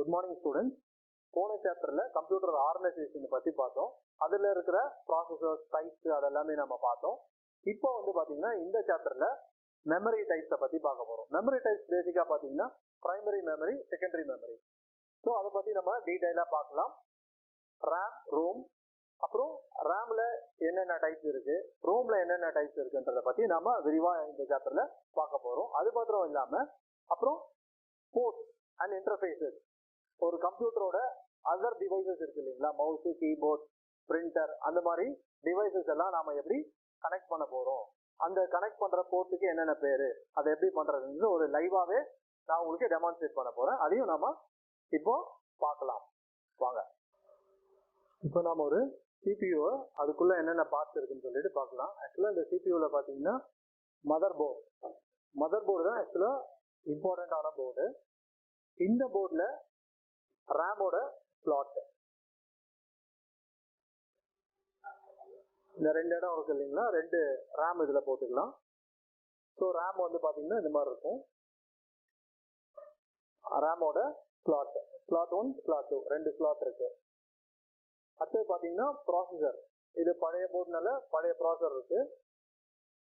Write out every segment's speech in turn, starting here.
Good morning students. போன சாப்டர்ல computer organisation பத்தி பார்த்தோம். அதுல இருக்கிற ப்ராசஸர்ஸ் டைப்ஸ் அதெல்லாமே நம்ம பார்த்தோம். இப்போ வந்து பாத்தீங்கன்னா இந்த சாப்டர்ல மெமரி டைப்ஸை பத்தி பார்க்க போறோம். மெமரி டைப்ஸ் பேசிக்கா பாத்தீங்கன்னா primary memory, secondary memory. So அதை பத்தி நம்ம டீடைலா பார்க்கலாம். ரேம், ரோம், அப்புறம் ரேம்ல என்னென்ன டைப்ஸ் இருக்கு, ரோம்ல என்னென்ன டைப்ஸ் இருக்குன்றத பத்தி நம்ம விரிவா இந்த சாப்டர்ல பார்க்க போறோம். அது மாத்திரம் இல்லாம அப்புறம் போர்ட்ஸ் அண்ட் இன்டர்ஃபேஸஸ், ஒரு கம்ப்யூட்டரோட அதர் டிவைசஸ் இருக்கு இல்லைங்களா, மவுஸ், கீபோர்ட், பிரிண்டர், அந்த மாதிரி டிவைசஸ் எல்லாம் நாம எப்படி கனெக்ட் பண்ண போறோம், அந்த கனெக்ட் பண்ற போர்ட்டுக்கு என்னென்ன பேரு, அதை எப்படி பண்றதுன்னு ஒரு லைவாவே நான் உங்களுக்கு டெமான்ஸ்ட்ரேட் பண்ண போறேன். அதையும் நாம இப்போ பார்க்கலாம் வாங்க. இப்போ நாம ஒரு சிபியூ அதுக்குள்ள என்னென்ன பார்ட்ஸ் இருக்குன்னு சொல்லிட்டு பார்க்கலாம். ஆக்சுவலா இந்த சிபியூல பாத்தீங்கன்னா மதர் போர்டு தான் ஆக்சுவலா இம்பார்ட்டன்டான போர்டு. இந்த போர்டில் ரேமோட ஸ்லாட், இந்த ரெண்டு இடம் இருக்கு இல்லைங்களா, ரெண்டு ரேம் இதில் போட்டுக்கலாம். ஸோ ரேம் வந்து பார்த்தீங்கன்னா இந்த மாதிரி இருக்கும். ரேமோட ஸ்லாட் 1, ஸ்லாட் 2, ரெண்டு ஸ்லாட் இருக்கு. அடுத்தது பார்த்தீங்கன்னா ப்ராசஸர், இது பழைய போர்டுனால பழைய ப்ராசஸர் இருக்கு.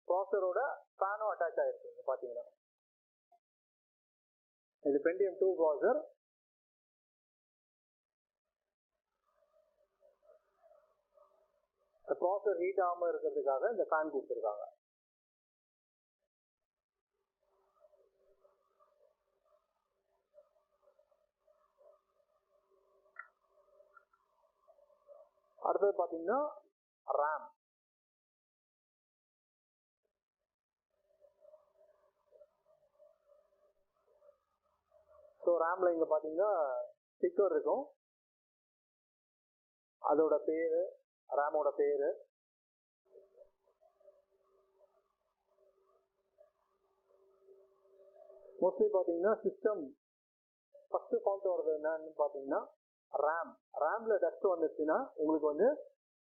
ப்ராசஸரோட ஃபேனும் அட்டாச் ஆயிருக்கு. இங்கே பார்த்தீங்கன்னா இது Pentium 2 ப்ராசஸர். ப்ராசஸர் ஹீட் ஆகாம இருக்கிறதுக்காக இந்த ஃபேன் கொடுத்துருக்காங்க. அடுத்தது பார்த்தீங்கன்னா ரேம். ஸோ ரேம்ல இங்க பார்த்தீங்கன்னா ஸ்டிக்கர் இருக்கும், அதோட பேரு, ரேமோட பேரு. மோஸ்ட்லி பார்த்தீங்கன்னா சிஸ்டம் ஃபர்ஸ்ட் ஃபால்ட் வருது என்னன்னு பார்த்தீங்கன்னா ரேம்ல டஸ்ட் வந்துச்சுன்னா உங்களுக்கு வந்து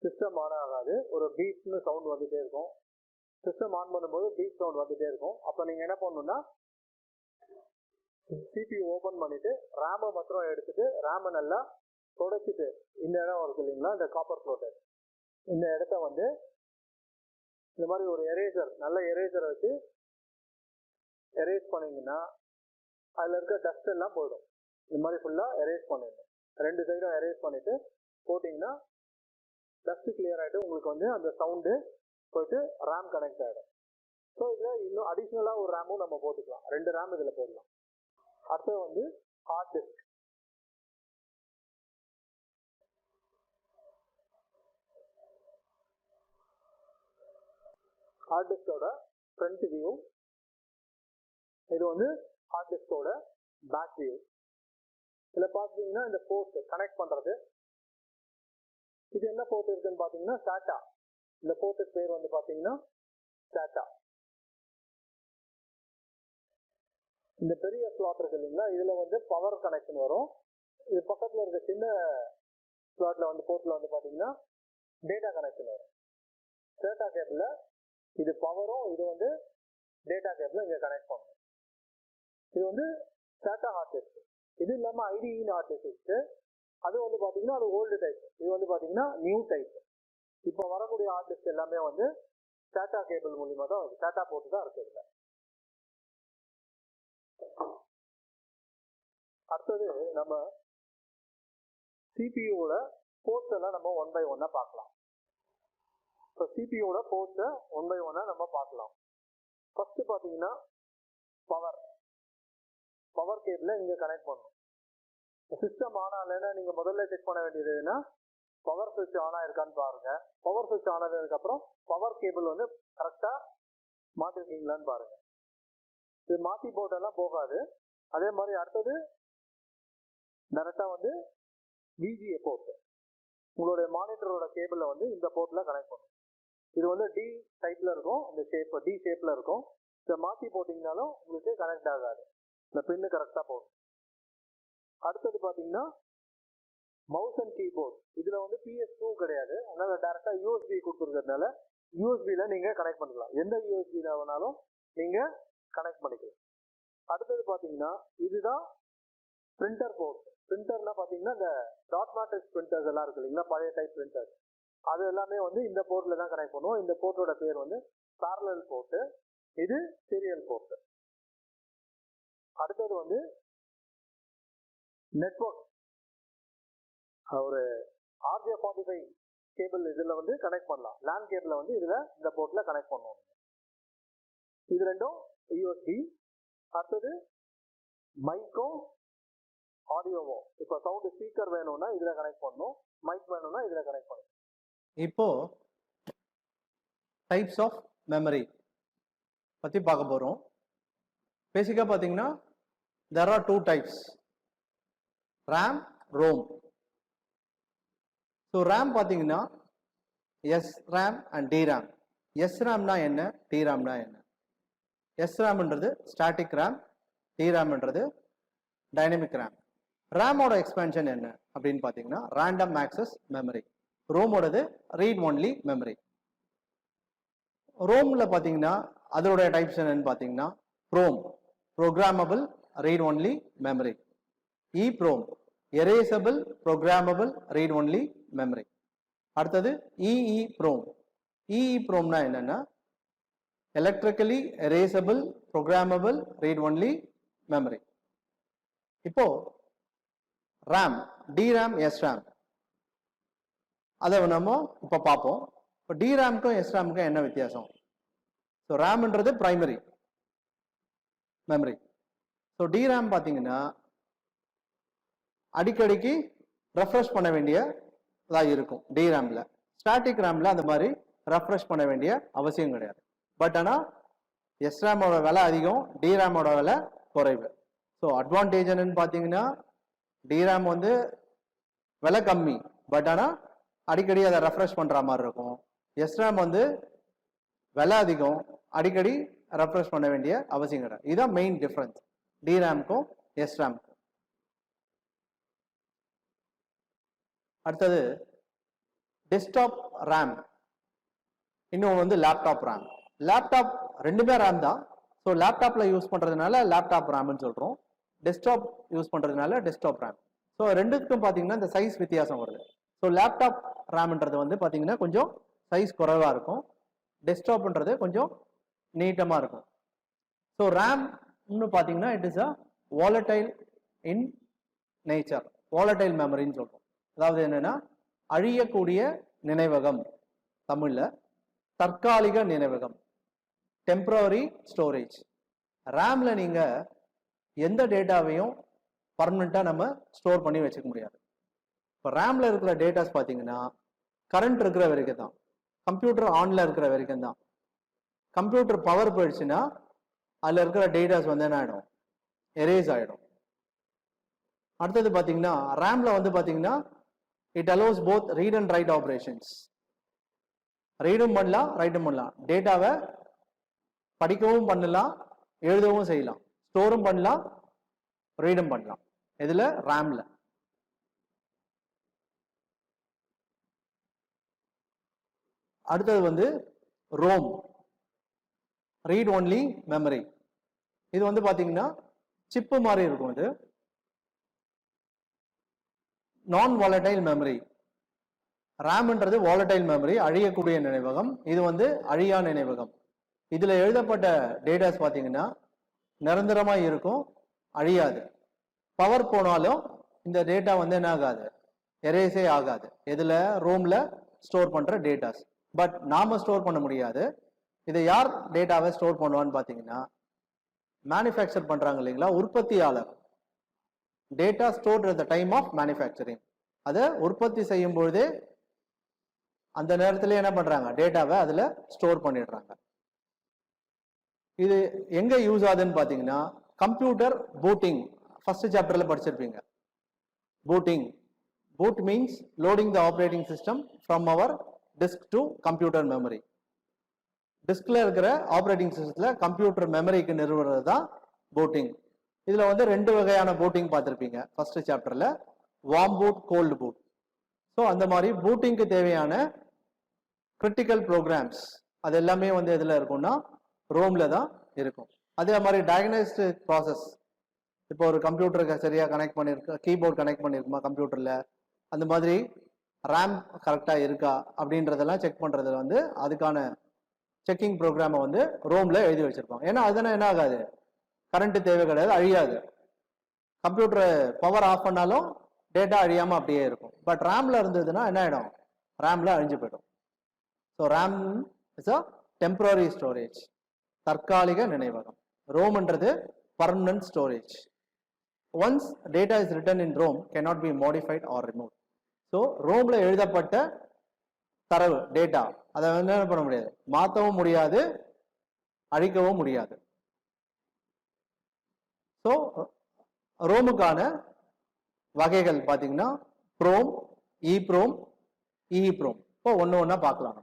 சிஸ்டம் ஆன் ஆகாது, ஒரு பீப்னு சவுண்ட் வந்துட்டே இருக்கும். சிஸ்டம் ஆன் பண்ணும்போது பீப் சவுண்ட் வந்துட்டே இருக்கும். அப்போ நீங்க என்ன பண்ணணும்னா சிபியூ ஓபன் பண்ணிட்டு ரேமை மாத்திரம் எடுத்துட்டு ரேமை நல்லா தொடச்சிட்டு, இந்த இடம் இருக்கு இல்லைங்களா, இந்த காப்பர் ஃப்ளோட்டர், இந்த இடத்த வந்து இந்த மாதிரி ஒரு எரேசர், நல்ல எரேசரை வச்சு எரேஸ் பண்ணீங்கன்னா அதுல இருக்க டஸ்ட் எல்லாம் போயிடும். இந்த மாதிரி ஃபுல்லா எரேஸ் பண்ணிடணும். ரெண்டு சைடும் எரேஸ் பண்ணிட்டு போட்டிங்கன்னா டஸ்ட் கிளியர் ஆகிட்டு உங்களுக்கு வந்து அந்த சவுண்டு போயிட்டு ரேம் கனெக்ட் ஆகிடும். ஸோ இதில் இன்னும் அடிஷ்னலாக ஒரு ரேமும் நம்ம போட்டுக்கலாம். ரெண்டு ரேம் இதில் போடலாம். அடுத்தது வந்து ஹார்ட் டிஸ்க். ஹார்ட் டிஸ்கோட ஃப்ரண்ட் வியூ, இது வந்து ஹார்ட் டிஸ்கோட பேக் வியூ. இதில் பார்த்தீங்கன்னா இந்த போர்ட் கனெக்ட் பண்ணுறது, இது என்ன போர்ட் இருக்குன்னு பார்த்தீங்கன்னா SATA. இந்த போர்ட்டுக்கு பேர் வந்து பார்த்தீங்கன்னா SATA. இந்த பெரிய ஸ்லாட் இருக்கு இல்லைங்களா, இதில் வந்து பவர் கனெக்ஷன் வரும். இது பக்கத்தில் இருக்க சின்ன ஸ்லாட்ல வந்து போர்ட்டில் வந்து பார்த்தீங்கன்னா டேட்டா கனெக்ஷன் வரும். SATA கேபிள் இது பவரும், இது வந்து டேட்டா கேபிள் இங்கே கனெக்ட் பண்ணும். இது வந்து SATA ஹார்ட் டிஸ்க். இது இல்லாமல் IDE ஹார்ட் டிஸ்க், அது வந்து பார்த்தீங்கன்னா அது ஓல்டு டைப், இது வந்து பார்த்தீங்கன்னா நியூ டைப். இப்போ வரக்கூடிய ஹார்ட் டிஸ்க் எல்லாமே வந்து SATA கேபிள் மூலியமா தான் வருது, SATA போர்ட் தான் இருக்கு இதுல. அடுத்தது நம்ம சிபியூவோட போர்ட்ஸ் எல்லாம் நம்ம 1 by 1 பார்க்கலாம். இப்போ சிபியூவோட போர்ட்ஸை 1 by 1 நம்ம பார்க்கலாம். ஃபர்ஸ்ட் பார்த்தீங்கன்னா பவர் கேபிளை இங்கே கனெக்ட் பண்ணணும். சிஸ்டம் ஆன் ஆகலைன்னா நீங்க முதல்ல செக் பண்ண வேண்டியது எதுனா பவர் சுவிட்ச் ஆன் ஆயிருக்கான்னு பாருங்க. பவர் சுவிட்ச் ஆன் ஆனதுக்கு அப்புறம் பவர் கேபிள் வந்து கரெக்டா மாட்டிருக்கீங்களான்னு பாருங்க. இது மாத்தி போட்டெல்லாம் போகாது. அதே மாதிரி அடுத்தது டைரக்டா வந்து VGA போர்ட், உங்களுடைய மானிட்டரோட கேபிளை வந்து இந்த போர்ட்ல கனெக்ட் பண்ணும். இது வந்து D டைப்ல இருக்கும், இந்த ஷேப் D ஷேப்ல இருக்கும். இதை மாத்தி போட்டீங்கனாலும் உங்களுக்கு கனெக்ட் ஆகாது, இந்த பின்னு கரெக்டா போடும். அடுத்தது பாத்தீங்கன்னா மவுஸ் அண்ட் கீபோர்ட். இதுல வந்து PS2 கிடையாது, அதனால டைரக்டா USB கொடுத்துருக்கிறதுனால USB-ல நீங்க கனெக்ட் பண்ணிக்கலாம். எந்த USB-ல வேணாலும் நீங்க கனெக்ட் பண்ணிக்கலாம். அடுத்தது பாத்தீங்கன்னா இதுதான் பிரிண்டர் போர்ட். பிரிண்டர்னா பார்த்தீங்கன்னா இந்த டாட் மேட்ரிக்ஸ் பிரிண்டர்ஸ் எல்லாம் இருக்கு இல்லைங்களா, பழைய டைப் பிரிண்டர்ஸ், அது எல்லாமே வந்து இந்த போர்ட்டில் தான் கனெக்ட் பண்ணுவோம். இந்த போர்ட்டோட பேர் வந்து parallel போர்ட்டு, இது சீரியல் போர்ட். அடுத்தது வந்து நெட்வொர்க். ஒரு RJ45 கேபிள் இதில் வந்து கனெக்ட் பண்ணலாம். லேண்ட் கேபிளை வந்து இதில் இந்த போர்ட்டில் கனெக்ட் பண்ணுவோம். இது ரெண்டும் USB. அடுத்தது மைக்கும் ஆடியோவும். இப்போ சவுண்ட் ஸ்பீக்கர் வேணும்னா இதில் கனெக்ட் பண்ணணும், மைக் வேணும்னா இதில் கனெக்ட் பண்ணணும். இப்போ டைப்ஸ் ஆஃப் மெமரி பற்றி பார்க்க போகிறோம். பேசிக்காக பார்த்தீங்கன்னா there are two types, RAM, ROM. So RAM பார்த்தீங்கன்னா SRAM and DRAM. SRAMனா என்ன, DRAMனா என்ன? SRAMன்றது ஸ்டாட்டிக் RAM, DRAMன்றது டைனமிக் RAM. RAMோட எக்ஸ்பேன்ஷன் என்ன அப்படின்னு பார்த்தீங்கன்னா ரேண்டம் ஆக்சஸ் மெமரி. ரோமோடது ரீட் ஒன்லி மெமரி. ரோம்ல பார்த்தீங்கன்னா அதோட டைப்ஸ் என்னன்னு பார்த்தீங்கன்னா PROM, programmable read only memory. EEPROM, erasable programmable read only memory. அடுத்தது EEPROM. EEPROMனா என்னன்னா electrically erasable programmable read only memory. இப்போ RAM, DRAM, SRAM அதை நம்ம இப்போ பார்ப்போம். இப்போ DRAMக்கும் SRAMக்கும் என்ன வித்தியாசம்? ஸோ RAMன்றது பிரைமரி மெமரி. ஸோ DRAM பார்த்தீங்கன்னா அடிக்கடிக்கு ரெஃப்ரெஷ் பண்ண வேண்டியதாக இருக்கும். DRAMல, ஸ்டாட்டிக் RAMல அந்த மாதிரி ரெஃப்ரெஷ் பண்ண வேண்டிய அவசியம் கிடையாது. பட் ஆனால் SRAMோட விலை அதிகம், DRAMோட விலை குறைவு. ஸோ அட்வான்டேஜ் என்னன்னு பார்த்தீங்கன்னா DRAM வந்து விலை கம்மி, பட் ஆனால் அடிக்கடி அதை ரெஃப்ரெஷ் பண்ணுற மாதிரி இருக்கும். SRAM வந்து விலை அதிகம், அடிக்கடி ரெஃப்ரெஷ் பண்ண வேண்டிய அவசியம் கிடையாது. இதுதான் மெயின் டிஃப்ரென்ஸ் DRAMக்கும் SRAMக்கும். அடுத்தது டெஸ்க்டாப் RAM, இன்னொன்று வந்து லேப்டாப் RAM. லேப்டாப் ரெண்டுமே RAM தான். ஸோ லேப்டாப்பில் யூஸ் பண்ணுறதுனால லேப்டாப் RAMன்னு சொல்கிறோம், டெஸ்க்டாப் யூஸ் பண்ணுறதுனால டெஸ்க்டாப் RAM. ஸோ ரெண்டுக்கும் பார்த்தீங்கன்னா இந்த சைஸ் வித்தியாசம் வருது. ஸோ லேப்டாப் RAMன்றது வந்து பார்த்தீங்கன்னா கொஞ்சம் சைஸ் குறைவாக இருக்கும், டெஸ்க்டாப்ன்றது கொஞ்சம் நீட்டமாக இருக்கும். ஸோ ரேம்னு பார்த்தீங்கன்னா it is a volatile in nature, volatile மெமரின்னு சொல்கிறோம். அதாவது என்னென்னா அழியக்கூடிய நினைவகம், தமிழில் தற்காலிக நினைவகம், டெம்பரரி ஸ்டோரேஜ். ரேம்ல நீங்கள் எந்த டேட்டாவையும் பர்மனெண்ட்டாக நம்ம ஸ்டோர் பண்ணி வச்சுக்க முடியாது. இப்போ ரேம்ல இருக்கிற டேட்டாஸ் பார்த்தீங்கன்னா கரண்ட் இருக்கிற வரைக்கும் தான், கம்ப்யூட்டர் ஆன்ல இருக்கிற வரைக்கும் தான். கம்ப்யூட்டர் பவர் போயிடுச்சுன்னா அதில் இருக்கிற டேட்டாஸ் வந்து என்ன ஆகிடும், எரேஸ் ஆகிடும். அடுத்தது பார்த்தீங்கன்னா ரேம்ல வந்து பார்த்தீங்கன்னா it allows both read and write operations. ரீடும் பண்ணலாம், ரைட்டும் பண்ணலாம். டேட்டாவை படிக்கவும் பண்ணலாம், எழுதவும் செய்யலாம், ஸ்டோரும் பண்ணலாம், ரீடும் பண்ணலாம். இதுல ரேம்ல. அடுத்தது வந்து ரோம், ரீட் ஒன்லி மெமரி. இது வந்து பாத்தீங்கன்னா சிப்பு மாதிரி இருக்கும். இது நான் வாலடைல் மெமரி. ரேம்ன்றது வாலடைல் மெமரி, அழியக்கூடிய நினைவகம். இது வந்து அழியா நினைவகம். இதுல எழுதப்பட்ட டேட்டாஸ் பாத்தீங்கன்னா நிரந்தரமா இருக்கும், அழியாது. பவர் போனாலும் இந்த டேட்டா வந்து என்ன ஆகாது, எரேஸே ஆகாது. இதுல ரோம்ல ஸ்டோர் பண்ற டேட்டாஸ். பட் நாம ஸ்டோர் பண்ண முடியாது. இதை யார் டேட்டாவை ஸ்டோர் பண்ணுவான்னு பாத்தீங்கன்னா மேனுஃபேக்சர் பண்றாங்க இல்லைங்களா, உற்பத்தியாளர். Data stored at the time of manufacturing. அதை உற்பத்தி செய்யும் பொழுதே அந்த நேரத்துல என்ன பண்றாங்க, டேட்டாவை அதுல ஸ்டோர் பண்ணிடுறாங்க. இது எங்க யூஸ் ஆகுதுன்னு பாத்தீங்கன்னா கம்ப்யூட்டர் பூட்டிங், ஃபர்ஸ்ட் சாப்டர்ல படிச்சிருப்பீங்க. Booting, boot means loading the operating system from our disk to computer memory. டிஸ்க்ல இருக்கிற ஆப்ரேட்டிங் சிஸ்டத்துல கம்ப்யூட்டர் மெமரிக்கு நிறுவுறது தான் பூட்டிங். இதுல வந்து ரெண்டு வகையான பூட்டிங் பார்த்திருப்பீங்க ஃபர்ஸ்ட் சாப்டர்ல, warm boot, cold boot. So அந்த மாதிரி பூட்டிங்க்கு தேவையான கிரிட்டிக்கல் ப்ரோக்ராம்ஸ் அது எல்லாமே வந்து எதுல இருக்கும்னா ரோம்ல தான் இருக்கும். அதே மாதிரி டயக்னோஸ்டிக் ப்ராசஸ், இப்போ ஒரு கம்ப்யூட்டருக்கு சரியாக கனெக்ட் பண்ணியிருக்க, கீபோர்ட் கனெக்ட் பண்ணியிருக்குமா கம்ப்யூட்டரில், அந்த மாதிரி ரேம் கரெக்டாக இருக்கா அப்படின்றதெல்லாம் செக் பண்ணுறதுல வந்து அதுக்கான செக்கிங் ப்ரோக்ராமை வந்து ரோமில் எழுதி வச்சுருப்பாங்க. ஏன்னா அதனால் என்ன ஆகாது, கரண்ட்டு தேவை கிடையாது, அழியாது. கம்ப்யூட்டரை பவர் ஆஃப் பண்ணாலும் டேட்டா அழியாமல் அப்படியே இருக்கும். பட் ரேமில் இருந்ததுன்னா என்ன ஆகிடும், ரேமில் அழிஞ்சு போயிடும். So RAM is a temporary storage, தற்காலிக நினைவகம். ரோம்ன்றது permanent storage. Once data is written in ROM cannot be modified or removed. So ரோமில் எழுதப்பட்ட தரவு டேட்டா அதை வந்து என்ன பண்ண முடியாது, மாற்றவும் முடியாது, அழிக்கவும் முடியாது. ஸோ ரோமுக்கான வகைகள் பார்த்தீங்கன்னா ப்ரோம், இப்ரோம், இப்ரோம். இப்போ ஒன்று ஒன்றா பார்க்கலாம்.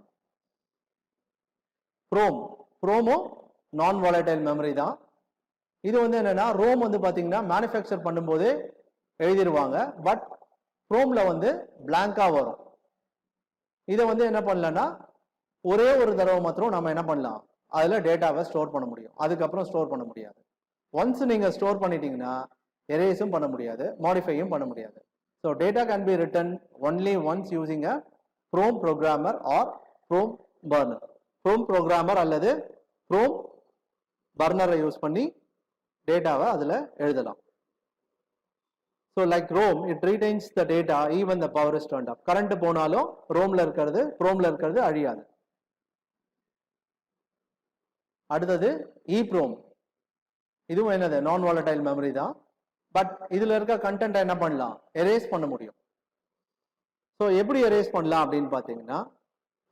ப்ரோமும் நான் வாலடைல் மெமரி தான். இது வந்து என்னன்னா ரோம் வந்து பார்த்தீங்கன்னா மேனுஃபேக்சர் பண்ணும்போது எழுதிடுவாங்க, பட் ப்ரோம்ல வந்து பிளாங்கா வரும். இதை வந்து என்ன பண்ணலன்னா ஒரே ஒரு தடவை மாத்திரம் நம்ம என்ன பண்ணலாம், அதில் டேட்டாவை ஸ்டோர் பண்ண முடியும், அதுக்கப்புறம் ஸ்டோர் பண்ண முடியாது. ஒன்ஸ் நீங்கள் ஸ்டோர் பண்ணிட்டீங்கன்னா எரேஸும் பண்ண முடியாது, மாடிஃபையும் பண்ண முடியாது. So data can be written only once using a PROM programmer or PROM burner. PROM programmer அல்லது ப்ரோம் பர்னரை யூஸ் பண்ணி டேட்டாவை அதில் எழுதலாம். So like ROM, it retains the data even the power is turned off. Current போனாலும் ப்ரோம்ல இருக்கிறது அழியாது. அடுத்தது இப்ரோம். இதுவும் என்னது, நான் வாலடைல் மெமரி தான், பட் இதுல இருக்க கண்டென்ட் என்ன பண்ணலாம், எரேஸ் பண்ண முடியும். ஸோ எப்படி எரேஸ் பண்ணலாம் அப்படின்னு பார்த்தீங்கன்னா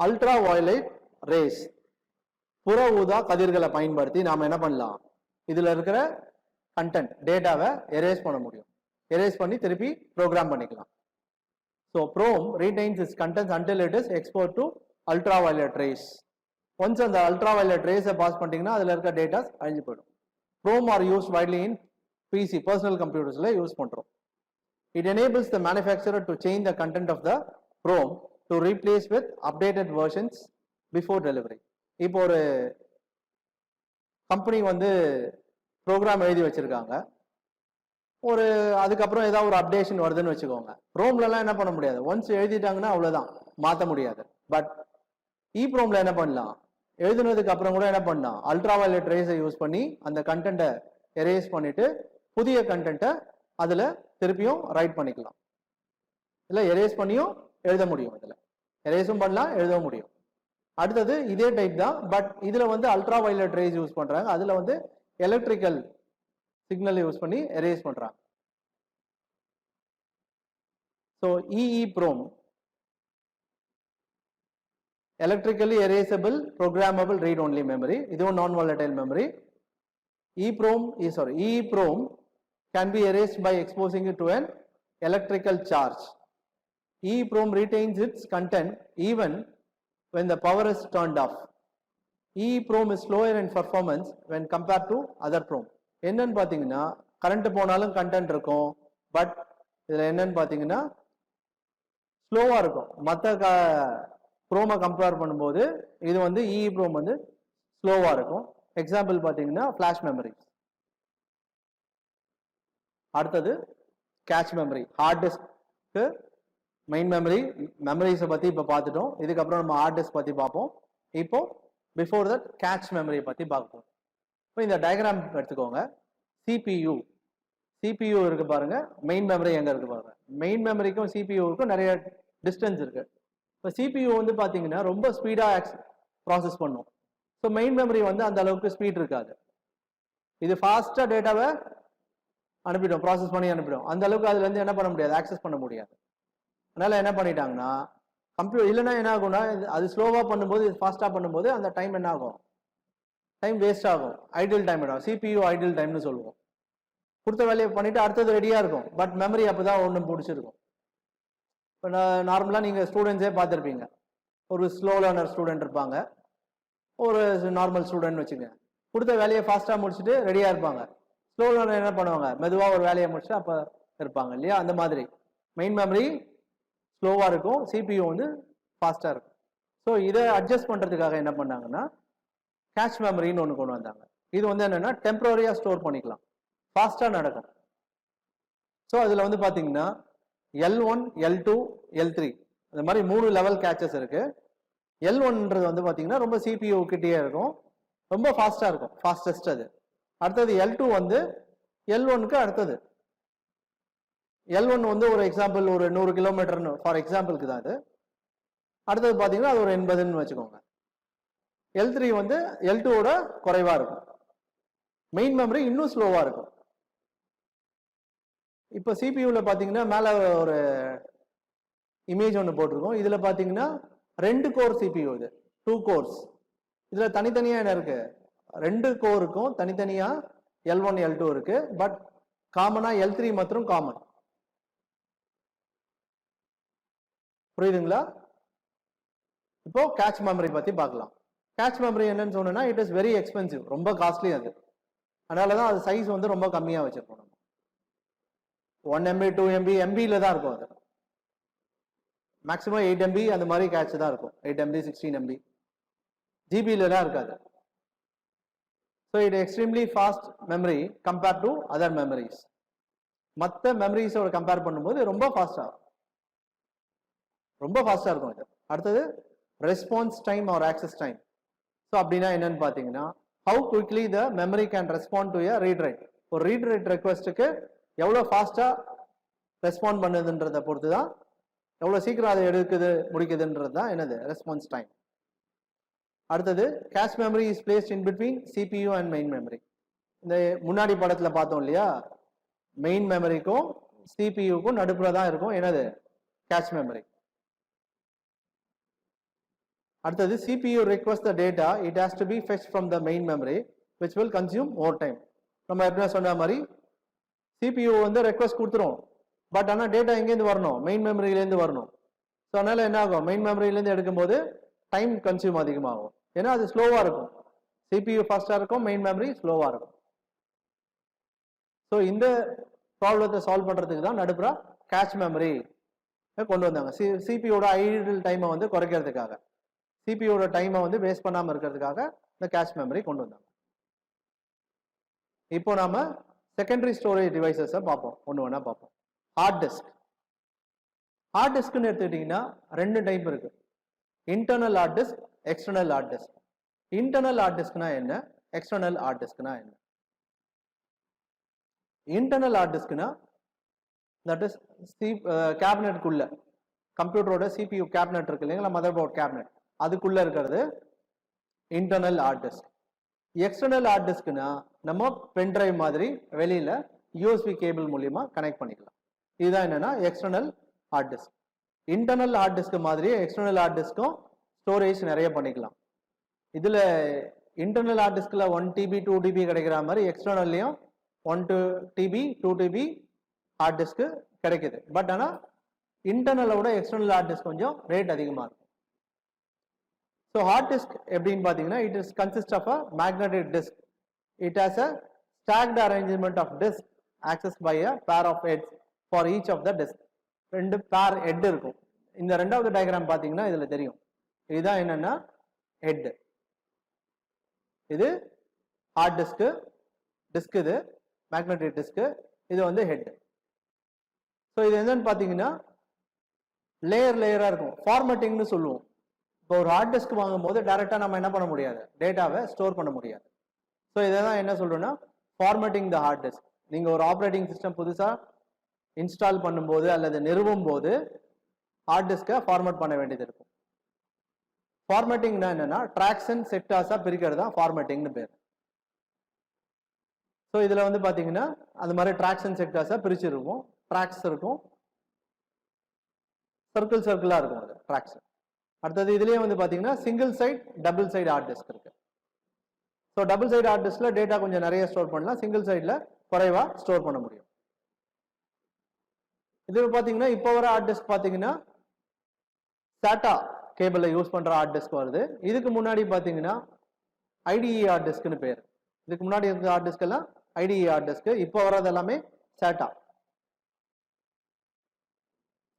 அல்ட்ரா வயலட் ரேஸ், புற ஊதா கதிர்களை பயன்படுத்தி நாம என்ன பண்ணலாம், இதுல இருக்கிற கண்டென்ட் டேட்டாவை எரேஸ் பண்ண முடியும். எரேஸ் பண்ணி திருப்பி ப்ரோக்ராம் பண்ணிக்கலாம். So from retains its contents until it is exposed to ultraviolet rays. Once அந்த அல்ட்ராவயலட் ரேஸை பாஸ் பண்ணிட்டீங்கன்னா அதில் இருக்க டேட்டாஸ் அழிஞ்சு போயிடும். PROM are used widely in PC, personal கம்ப்யூட்டர்ஸில் யூஸ் பண்ணுறோம். It enables the manufacturer to change the content of the Chrome to replace with updated versions before delivery. இப்போ ஒரு கம்பெனி வந்து ப்ரோக்ராம் எழுதி வச்சிருக்காங்க, ஒரு அதுக்கப்புறம் ஏதாவது ஒரு அப்டேஷன் வருதுன்னு வச்சுக்கோங்க. ரோம்லலாம் என்ன பண்ண முடியாது, ஒன்ஸ் எழுதிட்டாங்கன்னா அவ்வளோதான், மாற்ற முடியாது. பட் இப்ரோம்ல என்ன பண்ணலாம், எழுதுனதுக்கு அப்புறம் கூட என்ன பண்ணலாம், அல்ட்ராவயலட் ரேஸை யூஸ் பண்ணி அந்த கண்டென்ட்டை எரேஸ் பண்ணிட்டு புதிய கண்டென்ட்டை அதில் திருப்பியும் ரைட் பண்ணிக்கலாம். இல்லை எரேஸ் பண்ணியும் எழுத முடியும், இதில் எரேஸும் பண்ணலாம், எழுதவும் முடியும். அடுத்தது இதே டைப் தான், பட் இதில் வந்து அல்ட்ராவயலட் ரேஸ் யூஸ் பண்ணுறாங்க, அதில் வந்து எலக்ட்ரிக்கல் சிக்னல் யூஸ் பண்ணி எரேஸ் பண்றாங்க. So EEPROM, electrically erasable programmable read only memory, இதுவும் நான் volatile memory. EEPROM can be erased by exposing it to an electrical charge. EEPROM retains its content even when the power is turned off. EEPROM is slower in performance when compared to other PROM. என்னன்னு பார்த்தீங்கன்னா current போனாலும் content இருக்கும், but இதில் என்னன்னு பார்த்தீங்கன்னா ஸ்லோவாக இருக்கும். மற்ற ப்ரோமை கம்பேர் பண்ணும்போது இது வந்து EEPROM வந்து ஸ்லோவாக இருக்கும். எக்ஸாம்பிள் பார்த்தீங்கன்னா ஃப்ளாஷ் மெமரி. அடுத்தது cache memory, hard disk main memory, மெமரிஸை பற்றி இப்போ பார்த்துட்டோம். இதுக்கப்புறம் நம்ம ஹார்ட் டிஸ்க் பற்றி பார்ப்போம். இப்போ பிஃபோர் தட் கேட்ச் மெமரியை பற்றி பார்ப்போம். இப்போ இந்த டயக்ராம் எடுத்துக்கோங்க. சிபியூ இருக்கு பாருங்க, மெயின் மெமரி எங்க இருக்கு பாருங்க. மெயின் மெமரிக்கும் சிபியூவுக்கும் நிறைய டிஸ்டன்ஸ் இருக்கு. இப்போ சிபியூ வந்து பார்த்தீங்கன்னா ரொம்ப ஸ்பீடாக ப்ராசஸ் பண்ணும். ஸோ மெயின் மெமரி வந்து அந்த அளவுக்கு ஸ்பீட் இருக்காது. இது ஃபாஸ்ட்டாக டேட்டாவை அனுப்பிடும், ப்ராசஸ் பண்ணி அனுப்பிடும். அந்த அளவுக்கு அதுல இருந்து என்ன பண்ண முடியாது, ஆக்சஸ் பண்ண முடியாது. அதனால என்ன பண்ணிட்டாங்கன்னா இல்லைன்னா என்ன ஆகும்னா அது ஸ்லோவாக பண்ணும்போது இது ஃபாஸ்ட்டாக பண்ணும்போது அந்த டைம் என்ன ஆகும், டைம் வேஸ்ட் ஆகும், ஐடியல் டைம் ஆகும். சிபியூ ஐடியல் டைம்னு சொல்லுவோம். கொடுத்த வேலையை பண்ணிட்டு அடுத்தது ரெடியாக இருக்கும், பட் மெமரி அப்போ தான் ஒன்று பிடிச்சிருக்கும். இப்போ நார்மலாக நீங்கள் ஸ்டூடெண்ட்ஸே பார்த்துருப்பீங்க. ஒரு ஸ்லோ லேர்னர் ஸ்டூடெண்ட் இருப்பாங்க, ஒரு நார்மல் ஸ்டூடெண்ட் வச்சுங்க. கொடுத்த வேலையை ஃபாஸ்ட்டாக முடிச்சுட்டு ரெடியாக இருப்பாங்க. ஸ்லோ லேர்னர் என்ன பண்ணுவாங்க, மெதுவாக ஒரு வேலையை முடிச்சுட்டு அப்போ இருப்பாங்க இல்லையா. அந்த மாதிரி மெயின் மெமரி ஸ்லோவாக இருக்கும், சிபியூ வந்து ஃபாஸ்ட்டாக இருக்கும். ஸோ இதை அட்ஜஸ்ட் பண்ணுறதுக்காக என்ன பண்ணாங்கன்னா கேட்ச் மெமரின்னு ஒன்று கொண்டு வந்தாங்க. இது வந்து என்னென்னா டெம்பரரியாக ஸ்டோர் பண்ணிக்கலாம், ஃபாஸ்ட்டாக நடக்கும். ஸோ அதில் வந்து பார்த்தீங்கன்னா L1, L2, L3 இந்த மாதிரி 3 லெவல் கேச்சஸ் இருக்கு. L1ன்றது வந்து பார்த்தீங்கன்னா ரொம்ப CPU கிட்டே இருக்கும், ரொம்ப ஃபாஸ்ட்டாக இருக்கும், ஃபாஸ்டஸ்ட் அது. அடுத்தது L2 வந்து L1க்கு அடுத்தது. L1 வந்து ஒரு எக்ஸாம்பிள் ஒரு 100 கிலோமீட்டர்னு ஃபார் எக்ஸாம்பிளுக்கு தான் அது. அடுத்தது பார்த்தீங்கன்னா அது ஒரு 80ன்னு வச்சுக்கோங்க. L3 வந்து L2ஓட குறைவாக இருக்கும். மெயின் மெமரி இன்னும் ஸ்லோவாக இருக்கும். இப்போ சிபியூவில் பார்த்தீங்கன்னா மேலே ஒரு இமேஜ் ஒன்று போட்டிருக்கோம். இதில் பார்த்தீங்கன்னா 2 கோர் சிபியூ, இது 2 கோர்ஸ். இதில் தனித்தனியாக என்ன இருக்கு, 2 கோருக்கும் தனித்தனியாக L1, L2 இருக்கு. பட் காமனாக L3 மற்றும் காமன். புரியுதுங்களா? இப்போ கேட்ச் மெமரி பற்றி பார்க்கலாம். கேட்ச் மெமரி என்னன்னு சொன்னா, இட் இஸ் வெரி எக்ஸ்பென்சிவ், ரொம்ப காஸ்ட்லி அது. அதனால தான் அது சைஸ் வந்து ரொம்ப கம்மியாக வச்சிருக்கோம். நம்ம 1 MB 2 MB MBல தான் இருக்கும். அது மேக்ஸிமம் 8 MB அந்த மாதிரி கேட்ச் தான் இருக்கும். 8 MB 16 MB ஜிபிலலாம் இருக்காது. So it extremely fast memory compare to other memories. மற்ற மெமரிஸோட கம்பேர் பண்ணும்போது ரொம்ப ஃபாஸ்டாக இருக்கும் இது. அடுத்தது response time or access time. So அப்படின்னா என்னன்னு பார்த்தீங்கன்னா, how quickly the memory can respond to a read write. ஒரு ரீட் ரைட் ரெக்வஸ்ட்டுக்கு எவ்வளோ ஃபாஸ்ட்டாக ரெஸ்பாண்ட் பண்ணுதுன்றதை பொறுத்து தான், எவ்வளோ சீக்கிரம் அதை முடிக்குதுன்றது தான் என்னது ரெஸ்பான்ஸ் டைம். அடுத்தது cache memory is placed in between CPU and main memory. இந்த முன்னாடி படத்தில் பார்த்தோம் இல்லையா, மெயின் மெமரிக்கும் CPUக்கும் நடுப்புற தான் இருக்கும் என்னது கேஷ் மெமரி. அடுத்தது CPU requests the data, it has to be fetched from the main memory which will consume more time. நம்ம எப்படி சொன்ன மாதிரி CPU வந்து ரெக்வஸ்ட் கொடுத்துரும், பட் ஆனால் டேட்டா எங்கேருந்து வரணும், மெயின் மெமரியிலேருந்து வரணும். ஸோ அதனால என்ன ஆகும், மெயின் மெமரியிலேருந்து எடுக்கும்போது டைம் கன்சியூம் அதிகமாகும். ஏன்னா அது ஸ்லோவாக இருக்கும். CPU ஃபாஸ்ட்டாக இருக்கும், மெயின் மெமரி ஸ்லோவாக இருக்கும். ஸோ இந்த ப்ராப்ளத்தை சால்வ் பண்ணுறதுக்கு தான் நடுப்புற கேட்ச் மெமரி கொண்டு வந்தாங்க. CPUவோட ஐடியல் டைமை வந்து குறைக்கிறதுக்காக, CPUவோட டைமை வந்து வேஸ்ட் பண்ணாமல் இருக்கிறதுக்காக இந்த கேட்ச் மெமரி கொண்டு வந்தாங்க. இப்போ நாம செகண்டரி ஸ்டோரேஜ் டிவைசஸை பார்ப்போம், ஒன்று பார்ப்போம். Heart disk. ஹார்ட் டிஸ்க்னு எடுத்துக்கிட்டிங்கன்னா 2 டைப் இருக்கு, internal hard disk, external hard disk. Internal hard டிஸ்க்னா என்ன, எக்ஸ்டர்னல் ஹார்ட் டிஸ்க்னா என்ன? இன்டர்னல் ஹார்ட் டிஸ்க்னா தட் இஸ் கேபினெட்டுக்குள்ள, கம்ப்யூட்டரோட CPU கேபினெட் இருக்கு இல்லைங்களா, மதர் போர்ட் கேபினெட், அதுக்குள்ள இருக்கிறது internal hard disk. External hard டிஸ்க்னா நம்ம பென்ட்ரைவ் மாதிரி வெளியில USB கேபிள் மூலியமா கனெக்ட் பண்ணிக்கலாம். இதுதான் என்னன்னா external hard disk. Internal hard disk மாதிரி எக்ஸ்டர்னல் ஹார்ட் டிஸ்க்கும் ஸ்டோரேஜ் நிறைய பண்ணிக்கலாம். இதுல இன்டர்னல் ஹார்ட் டிஸ்க்ல 1 TB 2 TB கிடைக்கிற மாதிரி எக்ஸ்டர்னல்லையும் 1 TB 2 TB ஹார்ட் டிஸ்க் கிடைக்குது. பட் ஆனால் இன்டர்னலோட எக்ஸ்டர்னல் ஹார்ட் டிஸ்க் கொஞ்சம் ரேட் அதிகமாக இருக்கும். ஸோ ஹார்ட் டிஸ்க் எப்படின்னு பார்த்தீங்கன்னா, it is consist of a magnetic disk. It has a stacked arrangement of disk accessed by a pair of heads for each of the disk. 2 பேர் head இருக்கும். இந்த ரெண்டாவது diagram பார்த்தீங்கன்னா இதுல தெரியும். இதுதான் என்னன்னா ஹெட். இது ஹார்ட் டிஸ்க், இது மேக்னெட்டிக் டிஸ்க், இது வந்து ஹெட். ஸோ இது என்னன்னு பார்த்தீங்கன்னா லேயரா இருக்கும். ஃபார்மேட்டிங்னு சொல்லுவோம். இப்போ ஒரு ஹார்ட் டிஸ்க் வாங்கும் போது டைரக்டா நம்ம என்ன பண்ண முடியாது, டேட்டாவை ஸ்டோர் பண்ண முடியாது. ஸோ இதான் என்ன சொல்றோம்னா ஃபார்மேட்டிங் த ஹார்ட் டிஸ்க். நீங்க ஒரு ஆப்ரேட்டிங் சிஸ்டம் புதுசா இன்ஸ்டால் பண்ணும்போது அல்லது நிறுவும் போது ஹார்ட் டிஸ்கை ஃபார்மேட் பண்ண வேண்டியது இருக்கும். ஃபார்மேட்டிங்னா என்னன்னா ட்ராக்ஸ் அண்ட் செக்டார்ஸா பிரிக்கிறது தான் ஃபார்மேட்டிங்னு பேர். ஸோ இதுல வந்து பாத்தீங்கன்னா அந்த மாதிரி ட்ராக்ஸ் அண்ட் செக்டார்ஸா பிரிச்சிருக்கும். ட்ராக்ஸ் இருக்கும், சர்க்கிளா இருக்கும் அது ட்ராக்ஸ். அடுத்தது இதுலயே வந்து பாத்தீங்கன்னா single side, double side hard disk இருக்கு. ஸோ டபுள் சைடு ஹார்ட் டிஸ்க்ல டேட்டா கொஞ்சம் நிறைய ஸ்டோர் பண்ணலாம், சிங்கிள் சைட்ல குறைவா ஸ்டோர் பண்ண முடியும். இது பாத்தீங்கன்னா இப்போ வர ஹார்ட் டிஸ்க் பாத்தீங்கன்னா SATA கேபிள யூஸ் பண்ற ஹார்ட் டிஸ்க் வருது. இதுக்கு முன்னாடி பாத்தீங்கன்னா IDE ஹார்ட் டிஸ்க்னு பேர். இதுக்கு முன்னாடி இருந்த ஹார்ட் டிஸ்க் எல்லாம் IDE ஹார்ட் டிஸ்க், இப்போ வர்றது எல்லாமே SATA.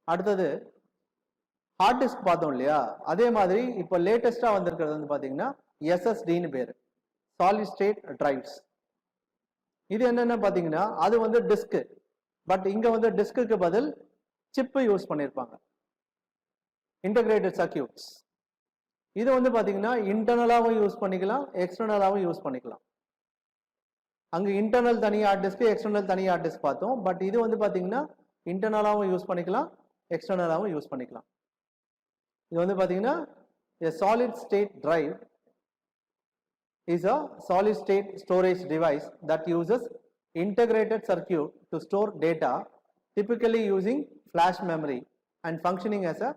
அடுத்தது ஹார்ட் டிஸ்க் பார்த்தோம் இல்லையா, அதே மாதிரி இப்போ லேட்டஸ்டா வந்திருக்கிறது வந்து பாத்தீங்கன்னா SSDன்னு பேரு, சாலிட் ஸ்டேட் டிரைவ்ஸ். இது என்னன்னு பாத்தீங்கன்னா அது வந்து டிஸ்க், பட் இங்க வந்து டிஸ்க்கு பதில் சிப்பு யூஸ் பண்ணியிருப்பாங்க, இன்டகிரேட்டட் சர்க்கியூட்ஸ். இது வந்து பாத்தீங்கன்னா இன்டர்னலாகவும் யூஸ் பண்ணிக்கலாம், எக்ஸ்டர்னலாகவும் யூஸ் பண்ணிக்கலாம். அங்க இன்டர்னல் தனி ஹார்ட் டிஸ்க், எக்ஸ்டர்னல் தனி ஹார்ட் டிஸ்க் பார்த்தோம். பட் இது வந்து பாத்தீங்கன்னா இன்டர்னலாகவும் யூஸ் பண்ணிக்கலாம், எக்ஸ்டர்னலாகவும் யூஸ் பண்ணிக்கலாம். இது வந்து பாத்தீங்கன்னா a solid state drive is a solid state storage device that uses integrated circuit to store data, typically using flash memory and functioning as a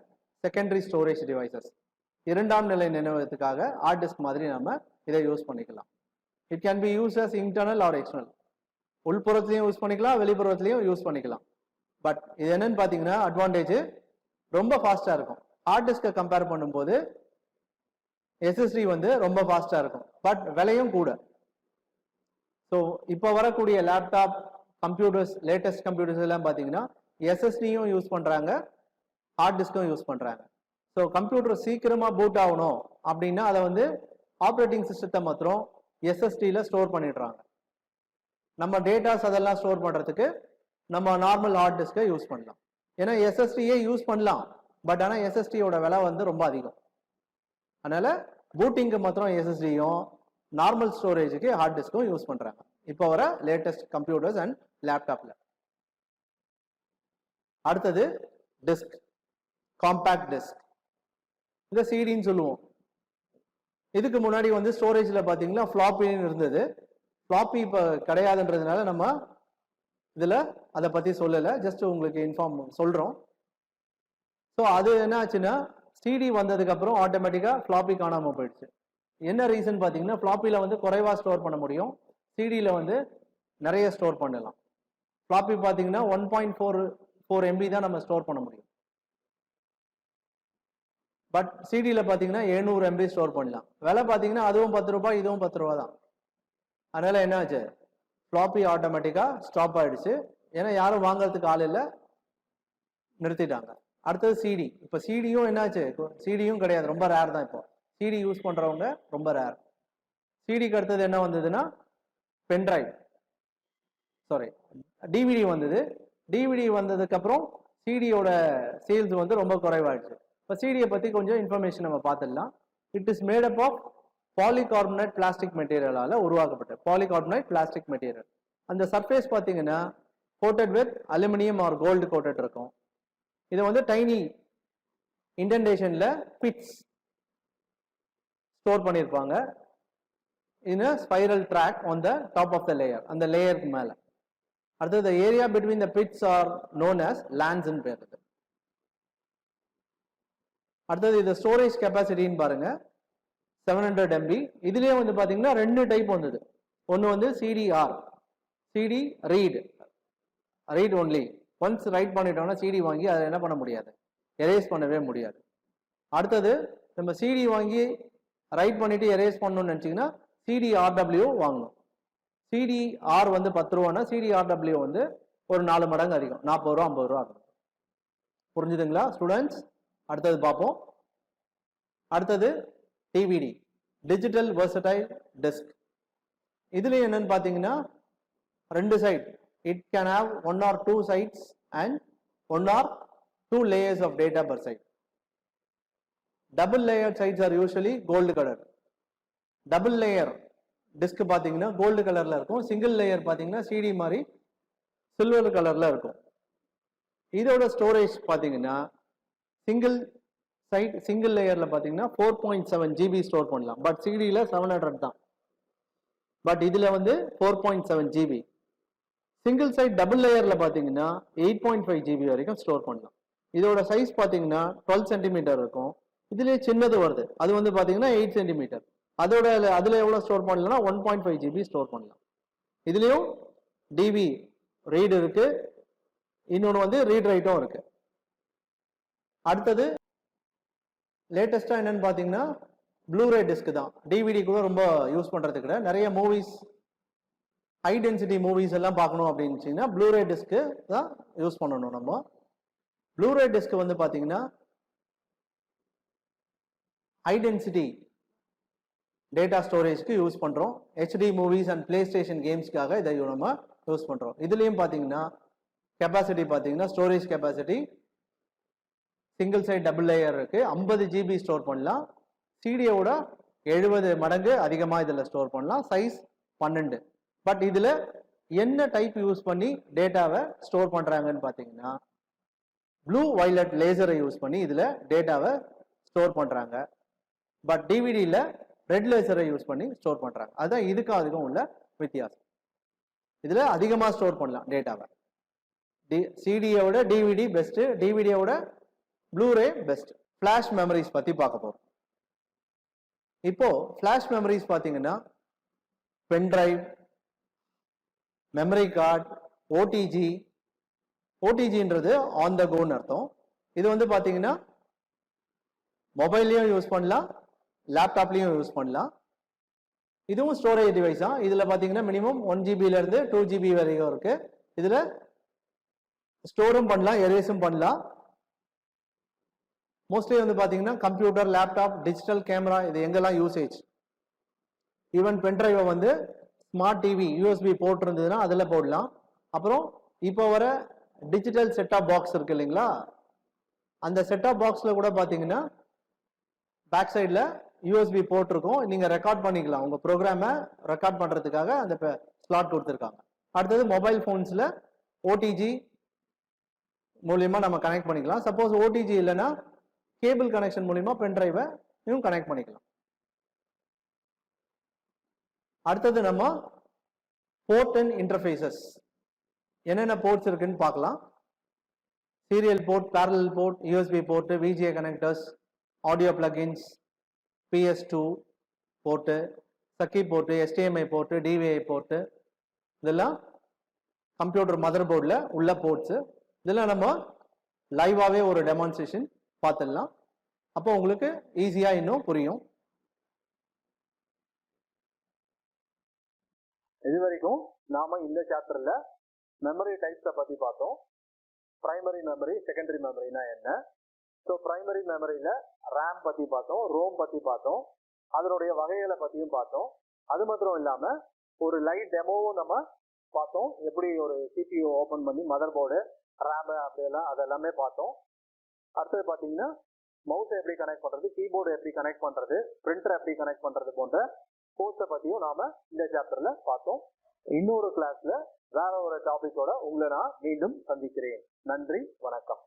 secondary storage devices. இரண்டாம் நிலை நினைவகத்துக்காக ஹார்ட் டிஸ்க் மாதிரி நம்ம இதை use பண்ணிக்கலாம். It can be used as internal or external. உள்புறத்துலையும் use பண்ணிக்கலாம், வெளிப்புறத்துலையும் use பண்ணிக்கலாம். பட் இது என்னன்னு பாத்தீங்கன்னா அட்வான்டேஜ் ரொம்ப ஃபாஸ்டா இருக்கும். ஹார்ட் டிஸ்கை கம்பேர் பண்ணும்போது எஸ்எஸ்டி வந்து ரொம்ப ஃபாஸ்டா இருக்கும், பட் விலையும் கூட. ஸோ இப்போ வரக்கூடிய லேப்டாப் கம்ப்யூட்டர்ஸ், லேட்டஸ்ட் கம்ப்யூட்டர்ஸ் எல்லாம் பார்த்தீங்கன்னா எஸ்எஸ்டியும் யூஸ் பண்றாங்க, ஹார்ட் டிஸ்க்கும் யூஸ் பண்றாங்க. ஸோ கம்ப்யூட்டர் சீக்கிரமா பூட் ஆகணும் அப்படின்னா அதை வந்து ஆப்ரேட்டிங் சிஸ்டத்தை மாத்திரம் எஸ்எஸ்டியில் ஸ்டோர் பண்ணிடுறாங்க. நம்ம டேட்டாஸ் அதெல்லாம் ஸ்டோர் பண்றதுக்கு நம்ம நார்மல் ஹார்ட் டிஸ்கை யூஸ் பண்ணலாம். ஏன்னா எஸ்எஸ்டியே யூஸ் பண்ணலாம், பட் ஆனால் எஸ்எஸ்டியோட விலை வந்து ரொம்ப அதிகம். அதனால பூட்டிங்க்கு மாத்திரம் எஸ்எஸ்டியும், நார்மல் ஸ்டோரேஜுக்கு ஹார்ட் டிஸ்க்கும் யூஸ் பண்றாங்க இப்போ வர லேட்டஸ்ட் கம்ப்யூட்டர்ஸ் அண்ட் லேப்டாப்ல. அடுத்தது டிஸ்க், காம்பாக்ட் டிஸ்க். இந்த சிடின்னு சொல்லுவோம். இதுக்கு முன்னாடி வந்து ஸ்டோரேஜ்ல பாத்தீங்கன்னா ஃபிளாப்பின்னு இருந்தது. ஃபிளாப்பி இப்போ கிடையாதுன்றதுனால நம்ம இதுல அதை பத்தி சொல்லலை, ஜஸ்ட் உங்களுக்கு இன்ஃபார்ம் சொல்றோம். ஸோ அது என்ன ஆச்சுன்னா சிடி வந்ததுக்கு அப்புறம் ஆட்டோமேட்டிக்கா ஃபிளாப்பி காணாம போயிடுச்சு. என்ன ரீசன் பாத்தீங்கன்னா ஃபிளாப்பில வந்து குறைவா ஸ்டோர் பண்ண முடியும், சிடியில் வந்து நிறைய ஸ்டோர் பண்ணலாம். ஃபிளாப்பி பாத்தீங்கன்னா 1.44 MB தான் நம்ம ஸ்டோர் பண்ண முடியும். பட் சிடியில் பாத்தீங்கன்னா 700 MB ஸ்டோர் பண்ணலாம். விலை பாத்தீங்கன்னா அதுவும் 10 ரூபாய், இதுவும் 10 ரூபாய் தான். அதனால என்ன ஆச்சு, ஃபிளாப்பி ஆட்டோமேட்டிக்கா ஸ்டாப் ஆயிடுச்சு. ஏன்னா யாரும் வாங்குறதுக்கு ஆள் இல்லை, நிறுத்திட்டாங்க. அடுத்தது சிடி. இப்போ சிடியும் என்னாச்சு, சிடியும் கிடையாது, ரொம்ப ரேர் தான். இப்போ சிடி யூஸ் பண்றவங்க ரொம்ப ரேர். சிடிக்கு அடுத்தது என்ன வந்ததுன்னா பென்ட்ரைவ், சாரி டிவிடி வந்தது. டிவிடி வந்ததுக்கு அப்புறம் சிடியோட சேல்ஸ் வந்து ரொம்ப குறைவாயிடுச்சு. இப்போ சிடியை பத்தி கொஞ்சம் இன்ஃபர்மேஷன் நம்ம பார்த்துடலாம். It is made up of polycarbonate plastic மெட்டீரியலால உருவாக்கப்பட்ட பாலிகார்பனேட் பிளாஸ்டிக் மெட்டீரியல். அந்த சர்ஃபேஸ் பார்த்தீங்கன்னா coated with aluminium or gold coated இருக்கும். இது வந்து டைனி இன்டென்டேஷன்ல பிட்ஸ் ஸ்டோர் பண்ணியிருப்பாங்க. In spiral track on the top of the layer, அந்த லேயருக்கு மேல. அடுத்தது area between the pits are known as lands பேர். அடுத்தது இது ஸ்டோரேஜ் கெப்பாசிட்டின்னு பாருங்க 700 MB. இதுலயே வந்து பாத்தீங்கன்னா ரெண்டு டைப் வந்தது. ஒன்னு வந்து CDR, CD read, read only. Once write பண்ணிட்டோம்னா சிடி வாங்கி அதை என்ன பண்ண முடியாது, எரேஸ் பண்ணவே முடியாது. அடுத்தது நம்ம சிடி வாங்கி ரைட் பண்ணிட்டு எரேஸ் பண்ணணும்னு நினைச்சீங்கன்னா சிடிஆர்டபிள்யூ வாங்கணும். சிடிஆர் வந்து 10 ரூபான்னா சிடிஆர்டபிள்யூ வந்து ஒரு 4 மடங்கு அதிகம், 40 ரூபா 50 ரூபா ஆகும். புரிஞ்சுதுங்களா ஸ்டூடெண்ட்ஸ்? அடுத்தது பார்ப்போம். அடுத்தது டிவிடி, டிஜிட்டல் வெர்சடைல் டிஸ்க். இதுல என்னன்னு பாத்தீங்கன்னா ரெண்டு side, it can have 1 or 2 sides and 1 or 2 layers of data per side. Double layered sides are usually gold color. Double layer disk பாத்தீங்கன்னா gold கலர்ல இருக்கும், சிங்கிள் லேயர் பாத்தீங்கன்னா சிடி மாதிரி silver கலர்ல இருக்கும். இதோட ஸ்டோரேஜ் பாத்தீங்கன்னா சிங்கிள் சைட் சிங்கிள் லேயர்ல பாத்தீங்கன்னா 4.7 GB ஸ்டோர் பண்ணலாம். பட் சிடியில் 700 தான், பட் இதுல வந்து 4.7 GB. சிங்கிள் சைட் டபுள் லேயர்ல பாத்தீங்கன்னா 8.5 GB வரைக்கும் ஸ்டோர் பண்ணலாம். இதோட சைஸ் பாத்தீங்கன்னா 12 சென்டிமீட்டர் இருக்கும். இதுலயே சின்னது வருது, அது வந்து பாத்தீங்கன்னா 8 சென்டிமீட்டர். அதோட அதுல எவ்வளவு ஸ்டோர் பண்ணலாம்னா 1.5 GB ஸ்டோர் பண்ணலாம். இதுலயும் டிவி ரீட் இருக்கு, இன்னொன்று வந்து ரீட் ரைட்டும் இருக்கு. அடுத்தது லேட்டஸ்டா என்னன்னு பாத்தீங்கன்னா ப்ளூரே டிஸ்க் தான். டிவிடி கூட ரொம்ப யூஸ் பண்றது கிடையாது. நிறைய மூவிஸ், ஹை டென்சிட்டி மூவிஸ் எல்லாம் பார்க்கணும் அப்படின்னு ப்ளூரே டிஸ்க்கு தான் யூஸ் பண்ணணும். நம்ம ப்ளூரே டிஸ்க் வந்து பாத்தீங்கன்னா ஹை டென்சிட்டி டேட்டா ஸ்டோரேஜ்க்கு யூஸ் பண்றோம். HD movies and play station கேம்ஸ்க்காக இதை நம்ம யூஸ் பண்றோம். இதுலயும் பாத்தீங்கன்னா கெப்பாசிட்டி பார்த்தீங்கன்னா storage capacity single side double layer இருக்கு, 50 GB ஸ்டோர் பண்ணலாம். சிடியோட 70 மடங்கு அதிகமாக இதில் ஸ்டோர் பண்ணலாம். சைஸ் 12. பட் இதில் என்ன டைப் யூஸ் பண்ணி டேட்டாவை ஸ்டோர் பண்ணுறாங்கன்னு பார்த்தீங்கன்னா ப்ளூ வயலட் லேசரை யூஸ் பண்ணி இதில் டேட்டாவை ஸ்டோர் பண்ணுறாங்க. பட் டிவிடியில் ரெட் லேசரை யூஸ் பண்ணி ஸ்டோர் பண்ணுறாங்க. அதுதான் இதுக்கும் அதுக்கும் உள்ள வித்தியாசம். இதில் அதிகமாக ஸ்டோர் பண்ணலாம் டேட்டாவை. சிடியோட டிவிடி பெஸ்ட்டு, டிவிடியோட ப்ளூரே பெஸ்ட். ஃப்ளாஷ் மெமரிஸ் பற்றி பார்க்க போகிறோம். இப்போ ஃப்ளாஷ் மெமரிஸ் பார்த்தீங்கன்னா பென்ட்ரைவ், மெமரி கார்டு, ஓடிஜி. ஓடிஜின்றது ஆன் த கோன்னு அர்த்தம். இது வந்து பார்த்தீங்கன்னா மொபைல்லையும் யூஸ் பண்ணலாம், லேப்டாப்லையும் யூஸ் பண்ணலாம். இதுவும் ஸ்டோரேஜ் டிவைஸ் தான். இதில் பார்த்தீங்கன்னா மினிமம் 1 GB to 2 GB வரைக்கும் இருக்கு. இதில் ஸ்டோரும் பண்ணலாம், எரேஸும் பண்ணலாம். மோஸ்ட்லி வந்து பார்த்தீங்கன்னா கம்ப்யூட்டர், லேப்டாப், டிஜிட்டல் கேமரா இது எங்கெல்லாம் யூசேஜ். ஈவன் பென்ட்ரைவை வந்து ஸ்மார்ட் டிவி யூஎஸ்பி போர்ட் இருந்ததுன்னா அதில் போடலாம். அப்புறம் இப்போ வர டிஜிட்டல் செட்டாப் பாக்ஸ் இருக்கு இல்லைங்களா, அந்த செட்டாப் பாக்ஸில் கூட பார்த்தீங்கன்னா பேக் சைடில் யூஎஸ்பி போர்ட் இருக்கும். நீங்கள் ரெக்கார்ட் பண்ணிக்கலாம், உங்கள் ப்ரோக்ராமை ரெக்கார்ட் பண்ணுறதுக்காக அந்த ஸ்லாட் கொடுத்துருக்காங்க. அடுத்தது மொபைல் ஃபோன்ஸில் ஓடிஜி மூலியமாக நம்ம கனெக்ட் பண்ணிக்கலாம். சப்போஸ் ஓடிஜி இல்லைன்னா கேபிள் கனெக்ஷன் மூலிமா பென்ட்ரைவை இன்னும் கனெக்ட் பண்ணிக்கலாம். அடுத்தது நம்ம போர்ட் அண்ட் இன்டர்ஃபேசஸ் என்னென்ன போர்ட்ஸ் இருக்குன்னு பார்க்கலாம். Serial port, parallel port, USB port, VGA connectors, audio plugins, PS2 port, சக்கி port, HDMI port, DVI port, இதெல்லாம் கம்ப்யூட்டர் மதர் போர்டில் உள்ள போர்ட்ஸு. இதெல்லாம் நம்ம லைவாகவே ஒரு டெமான்ஸ்ட்ரேஷன் பார்த்துடலாம். அப்போ உங்களுக்கு ஈஸியாக இன்னும் புரியும். இது வரைக்கும் நாம இந்த சாப்டர்ல மெமரி டைப்ஸை பத்தி பார்த்தோம். பிரைமரி மெமரி, செகண்டரி மெமரினா என்ன. ஸோ பிரைமரி மெமரியில ரேம் பத்தி பார்த்தோம், ரோம் பத்தி பார்த்தோம், அதனுடைய வகைகளை பத்தியும் பார்த்தோம். அது மாத்திரம் இல்லாம ஒரு லைவ் டெமோவும் நம்ம பார்த்தோம். எப்படி ஒரு CPU ஓபன் பண்ணி மதர் போர்டு, ரேம் அப்படியெல்லாம் அதெல்லாமே பார்த்தோம். அடுத்தது பார்த்தீங்கன்னா மவுஸை எப்படி கனெக்ட் பண்றது, கீபோர்டு எப்படி கனெக்ட் பண்றது, பிரிண்டர் எப்படி கனெக்ட் பண்றது போன்ற கோர்ஸை பத்தியும் நாம இந்த சாப்டர்ல பார்த்தோம். இன்னொரு கிளாஸ்ல வேற ஒரு டாபிக்கோட உங்களை நான் மீண்டும் சந்திக்கிறேன். நன்றி, வணக்கம்.